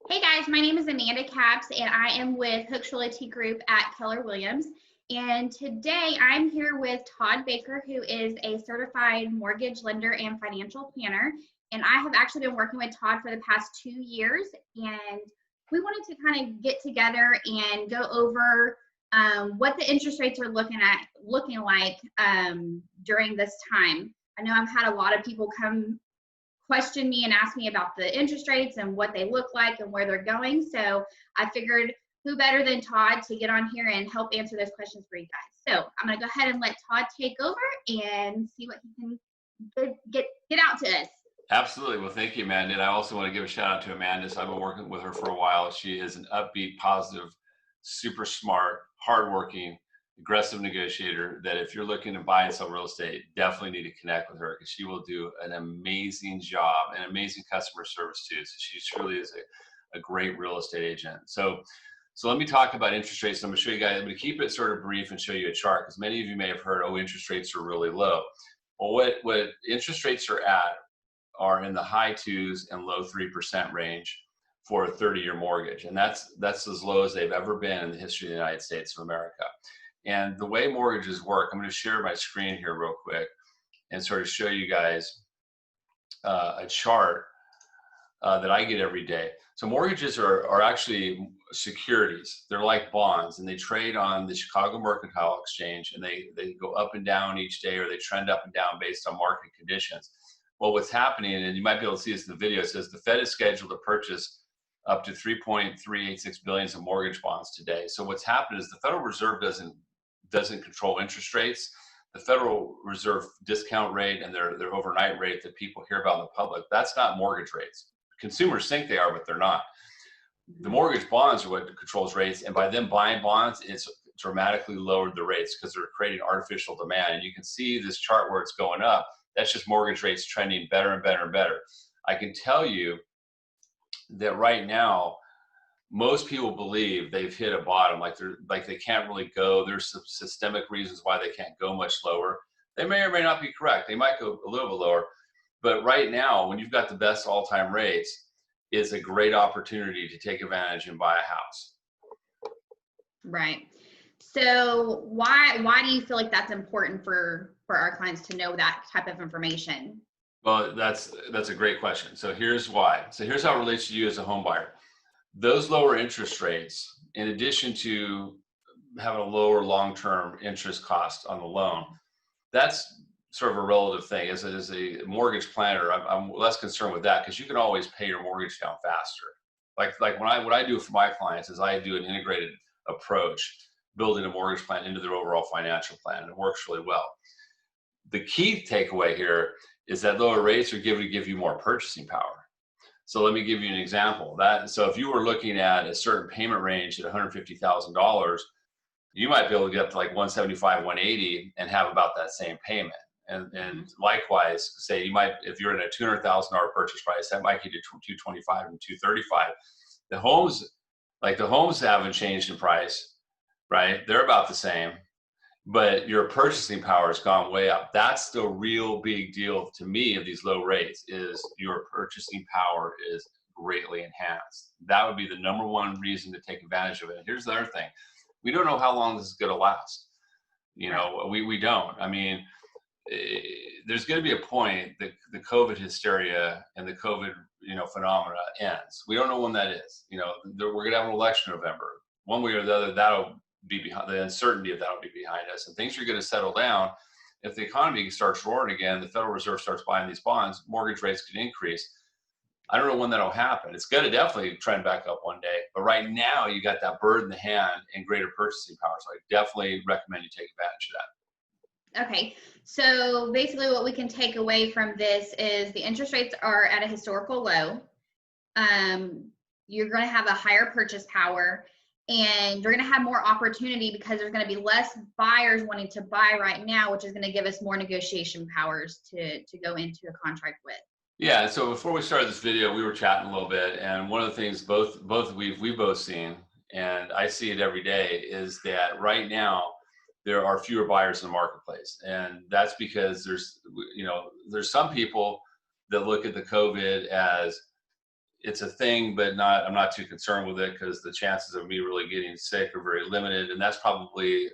Hey guys, my name is Amanda Capps and I am with Hooks Realty Group at Keller Williams. And today I'm here with Todd Baker, who is a certified mortgage lender and financial planner. And I have actually been working with Todd for the past 2 years. And we wanted to kind of get together and go over what the interest rates are looking like during this time. I know I've had a lot of people come question me and ask me about the interest rates and what they look like and where they're going. So I figured who better than Todd to get on here and help answer those questions for you guys. So I'm going to go ahead and let Todd take over and see what he can get out to us. Absolutely. Well, thank you, Amanda. And I also want to give a shout out to Amanda. So I've been working with her for a while. She is an upbeat, positive, super smart, hardworking, aggressive negotiator that if you're looking to buy and sell real estate, definitely need to connect with her because she will do an amazing job and amazing customer service too. So she truly is a great real estate agent. So let me talk about interest rates. I'm going to show you guys, I'm going to keep it sort of brief and show you a chart because many of you may have heard, oh, interest rates are really low. Well, what interest rates are in the high 2s and low 3% range for a 30-year mortgage. And that's as low as they've ever been in the history of the United States of America. And the way mortgages work, I'm going to share my screen here real quick and sort of show you guys a chart that I get every day. So mortgages are actually securities. They're like bonds, and they trade on the Chicago Mercantile Exchange, and they go up and down each day, or they trend up and down based on market conditions. Well, what's happening, and you might be able to see this in the video, it says the Fed is scheduled to purchase up to 3.386 billion of mortgage bonds today. So what's happened is the Federal Reserve doesn't control interest rates. The Federal Reserve discount rate and their overnight rate that people hear about in the public, that's not mortgage rates. Consumers think they are, but they're not. The mortgage bonds are what controls rates, and by them buying bonds, it's dramatically lowered the rates because they're creating artificial demand. And you can see this chart where it's going up. That's just mortgage rates trending better and better and better. I can tell you that right now, most people believe they've hit a bottom, like they can't really go. There's some systemic reasons why they can't go much lower. They may or may not be correct. They might go a little bit lower. But right now, when you've got the best all-time rates, is a great opportunity to take advantage and buy a house. Right. So why do you feel like that's important for our clients to know that type of information? Well, that's a great question. So here's why. So here's how it relates to you as a home buyer. Those lower interest rates, in addition to having a lower long-term interest cost on the loan, that's sort of a relative thing. As a mortgage planner, I'm less concerned with that because you can always pay your mortgage down faster. Like what I do for my clients is I do an integrated approach, building a mortgage plan into their overall financial plan, and it works really well. The key takeaway here is that lower rates are given to give you more purchasing power. So let me give you an example. So if you were looking at a certain payment range at $150,000, you might be able to get up to like 175, 180 and have about that same payment. And likewise, say you might, if you're in a $200,000 purchase price, that might get you 225 and 235. The homes haven't changed in price, right? They're about the same, but your purchasing power has gone way up. That's the real big deal to me of these low rates, is your purchasing power is greatly enhanced. That would be the number one reason to take advantage of it. And here's the other thing. We don't know how long this is going to last. You know, we don't. I mean, there's going to be a point that the COVID hysteria and the COVID, phenomena ends. We don't know when that is. We're going to have an election in November. One way or the other, that'll be behind, the uncertainty of that will be behind us, and things are going to settle down. If the economy starts roaring again, the Federal Reserve starts buying these bonds, mortgage rates could increase. I don't know when that'll happen. It's going to definitely trend back up one day, but right now you got that bird in the hand and greater purchasing power. So I definitely recommend you take advantage of that. Okay, so basically what we can take away from this is the interest rates are at a historical low. You're going to have a higher purchase power, and you're going to have more opportunity because there's going to be less buyers wanting to buy right now, which is going to give us more negotiation powers to go into a contract with. Yeah, so before we started this video, we were chatting a little bit, and one of the things both we've both seen, and I see it every day, is that right now there are fewer buyers in the marketplace. And that's because there's some people that look at the COVID as it's a thing, but I'm not too concerned with it because the chances of me really getting sick are very limited. And that's probably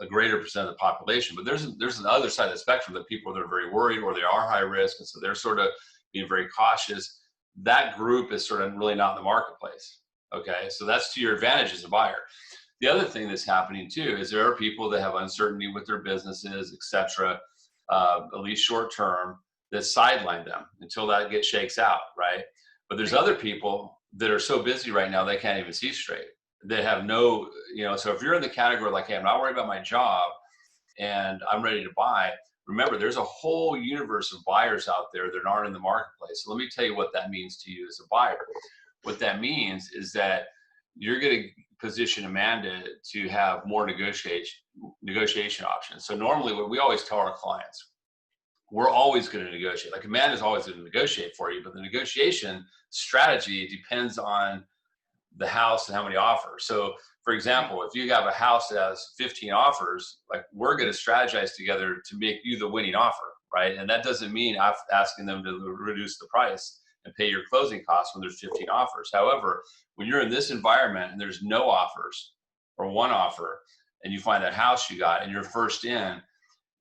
a greater percent of the population. But there's an other side of the spectrum that people that are very worried or they are high risk. And so they're sort of being very cautious. That group is sort of really not in the marketplace. Okay. So that's to your advantage as a buyer. The other thing that's happening too is there are people that have uncertainty with their businesses, et cetera, at least short term, that sideline them until that shakes out, right? But there's other people that are so busy right now they can't even see straight. They have no, so if you're in the category like, hey, I'm not worried about my job and I'm ready to buy, remember there's a whole universe of buyers out there that aren't in the marketplace. So let me tell you what that means to you as a buyer. What that means is that you're going to position Amanda to have more negotiation options. So normally what we always tell our clients, we're always going to negotiate. Like Amanda's always going to negotiate for you, but the negotiation strategy depends on the house and how many offers. So for example, if you have a house that has 15 offers, like we're going to strategize together to make you the winning offer, right? And that doesn't mean asking them to reduce the price and pay your closing costs when there's 15 offers. However, when you're in this environment and there's no offers or one offer and you find that house you got and you're first in,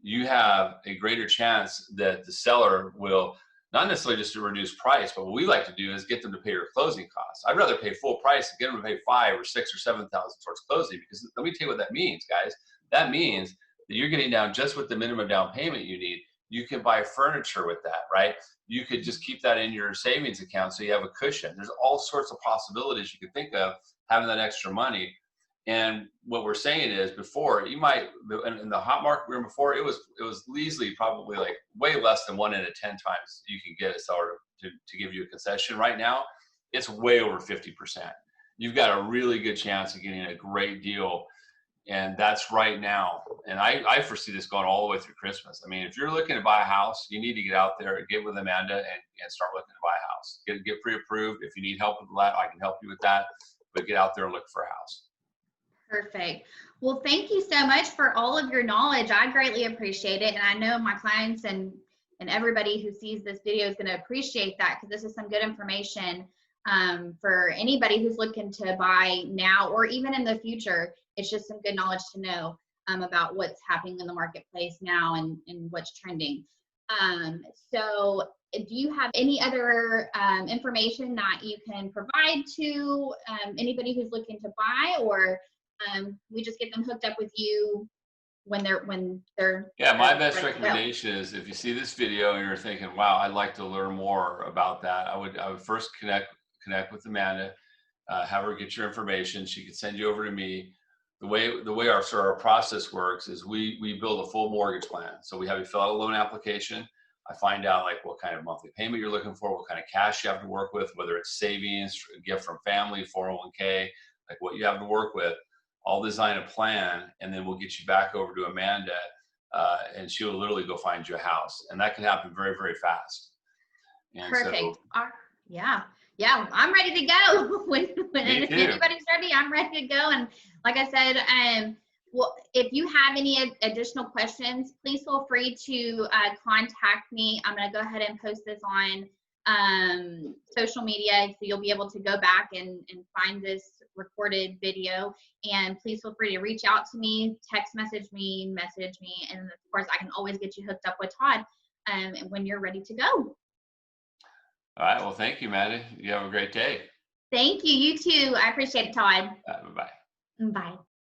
you have a greater chance that the seller will not necessarily just to reduce price, but what we like to do is get them to pay your closing costs. I'd rather pay full price and get them to pay $5,000 or $6,000 or $7,000 towards closing, because let me tell you what that means, guys. That means that you're getting down just with the minimum down payment you need. You can buy furniture with that, right? You could just keep that in your savings account so you have a cushion. There's all sorts of possibilities you could think of having that extra money. And what we're saying is before, you might, in the hot market we were in before, it was easily probably like way less than 1 in 10 times you can get a seller to give you a concession. Right now, it's way over 50%. You've got a really good chance of getting a great deal. And that's right now. And I foresee this going all the way through Christmas. I mean, if you're looking to buy a house, you need to get out there and get with Amanda and start looking to buy a house. Get pre-approved. If you need help with that, I can help you with that. But get out there and look for a house. Perfect. Well, thank you so much for all of your knowledge. I greatly appreciate it. And I know my clients and everybody who sees this video is going to appreciate that, because this is some good information for anybody who's looking to buy now or even in the future. It's just some good knowledge to know about what's happening in the marketplace now and what's trending. So do you have any other information that you can provide to anybody who's looking to buy, or we just get them hooked up with you when they're yeah, my best recommendation is if you see this video and you're thinking, wow, I'd like to learn more about that, I would first connect with Amanda, have her get your information. She could send you over to me. The way our process works is we build a full mortgage plan. So we have you fill out a loan application. I find out like what kind of monthly payment you're looking for, what kind of cash you have to work with, whether it's savings, a gift from family, 401k, like what you have to work with. I'll design a plan, and then we'll get you back over to Amanda, and she'll literally go find you a house. And that can happen very, very fast. And perfect. So, yeah, I'm ready to go. when anybody's ready, I'm ready to go. And like I said, well, if you have any additional questions, please feel free to contact me. I'm going to go ahead and post this on social media, so you'll be able to go back and find this recorded video. And please feel free to reach out to me, text message me, and of course I can always get you hooked up with Todd when you're ready to go. All right, well, thank you, Maddie. You have a great day. Thank you. You too. I appreciate it, Todd. Bye-bye. Bye.